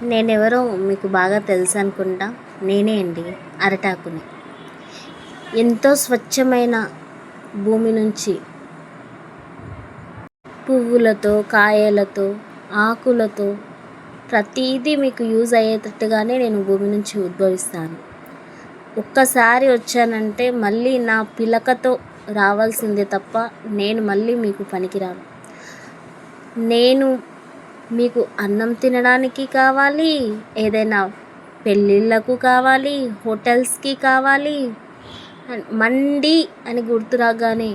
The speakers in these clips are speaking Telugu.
నేనెవరో మీకు బాగా తెలుసు అనుకుంటా. నేనే అండి, అరటాకుని. ఎంతో స్వచ్ఛమైన భూమి నుంచి పువ్వులతో, కాయలతో, ఆకులతో ప్రతిదీ మీకు యూజ్ అయ్యేటట్టుగానే నేను భూమి నుంచి ఉద్భవిస్తాను. ఒక్కసారి వచ్చానంటే మళ్ళీ నా పిలకతో రావాల్సిందే తప్ప నేను మళ్ళీ మీకు పనికిరాను. నేను మీకు అన్నం తినడానికి కావాలి, ఏదైనా పెళ్ళిళ్ళకు కావాలి, హోటల్స్కి కావాలి. మండి అని గుర్తు రాగానే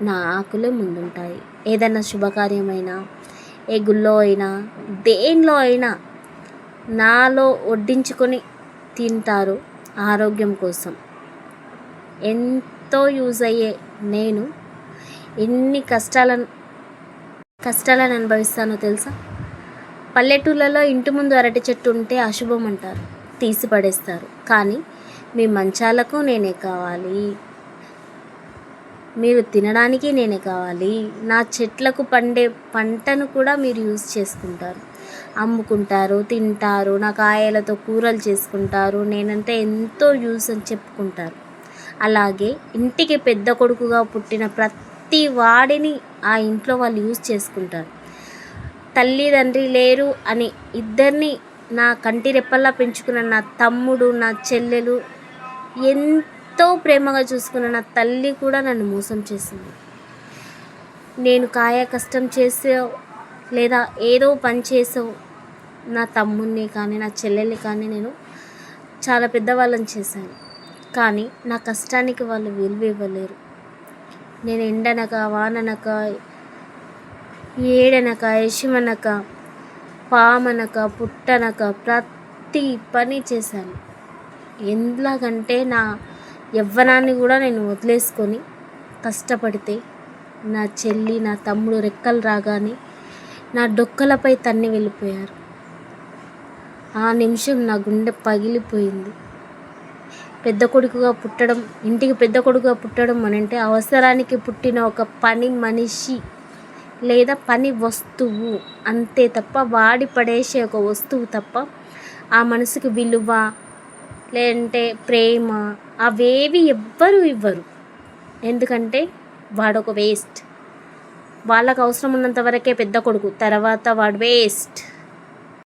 నా ఆకులే ముందుంటాయి. ఏదైనా శుభకార్యమైనా, ఏ గుళ్ళో అయినా, దేనిలో అయినా నాలో వడ్డించుకొని తింటారు ఆరోగ్యం కోసం. ఎంతో యూజ్ అయ్యే నేను ఎన్ని కష్టాలను అనుభవిస్తానో తెలుసా? పల్లెటూళ్ళలో ఇంటి ముందు అరటి చెట్టు ఉంటే అశుభం అంటారు, తీసి పడేస్తారు. కానీ మీ మంచాలకు నేనే కావాలి, మీరు తినడానికి నేనే కావాలి. నా చెట్లకు పండే పంటను కూడా మీరు యూజ్ చేసుకుంటారు, అమ్ముకుంటారు, తింటారు. నా కాయలతో కూరలు చేసుకుంటారు. నేనంటే ఎంతో యూజ్ అని చెప్పుకుంటారు. అలాగే ఇంటికి పెద్ద కొడుకుగా పుట్టిన ప్రతి వాడిని ఆ ఇంట్లో వాళ్ళు యూజ్ చేసుకుంటారు. తల్లిదండ్రి లేరు అని ఇద్దరిని నా కంటి రెప్పల్లా పెంచుకున్న నా తమ్ముడు, నా చెల్లెలు, ఎంతో ప్రేమగా చూసుకున్న నా తల్లి కూడా నన్ను మోసం చేసింది. నేను కాయ కష్టం చేసో లేదా ఏదో పని చేసో నా తమ్ముడిని కానీ నా చెల్లెల్ని కానీ నేను చాలా పెద్దవాళ్ళని చేశాను. కానీ నా కష్టానికి వాళ్ళు విలువ ఇవ్వలేరు. నేను ఎండనక, వాననక, ఏడనక, యశమనక, పామనక, పుట్టనక ప్రతి పని చేశాను. ఎలాగంటే నా యవ్వనాన్ని కూడా నేను వదిలేసుకొని కష్టపడితే నా చెల్లి, నా తమ్ముడు రెక్కలు రాగానే నా డొక్కలపై తన్ని వెళ్ళిపోయారు. ఆ నిమిషం నా గుండె పగిలిపోయింది. ఇంటికి పెద్ద కొడుకుగా పుట్టడం అనంటే అవసరానికి పుట్టిన ఒక పని మనిషి లేదా పని వస్తువు అంతే తప్ప, వాడి పడేసే ఒక వస్తువు తప్ప ఆ మనసుకి విలువ లేదంటే ప్రేమ అవేవి ఎవ్వరు ఇవ్వరు. ఎందుకంటే వాడొక వేస్ట్. వాళ్ళకు అవసరం ఉన్నంత వరకే పెద్ద కొడుకు, తర్వాత వాడు వేస్ట్.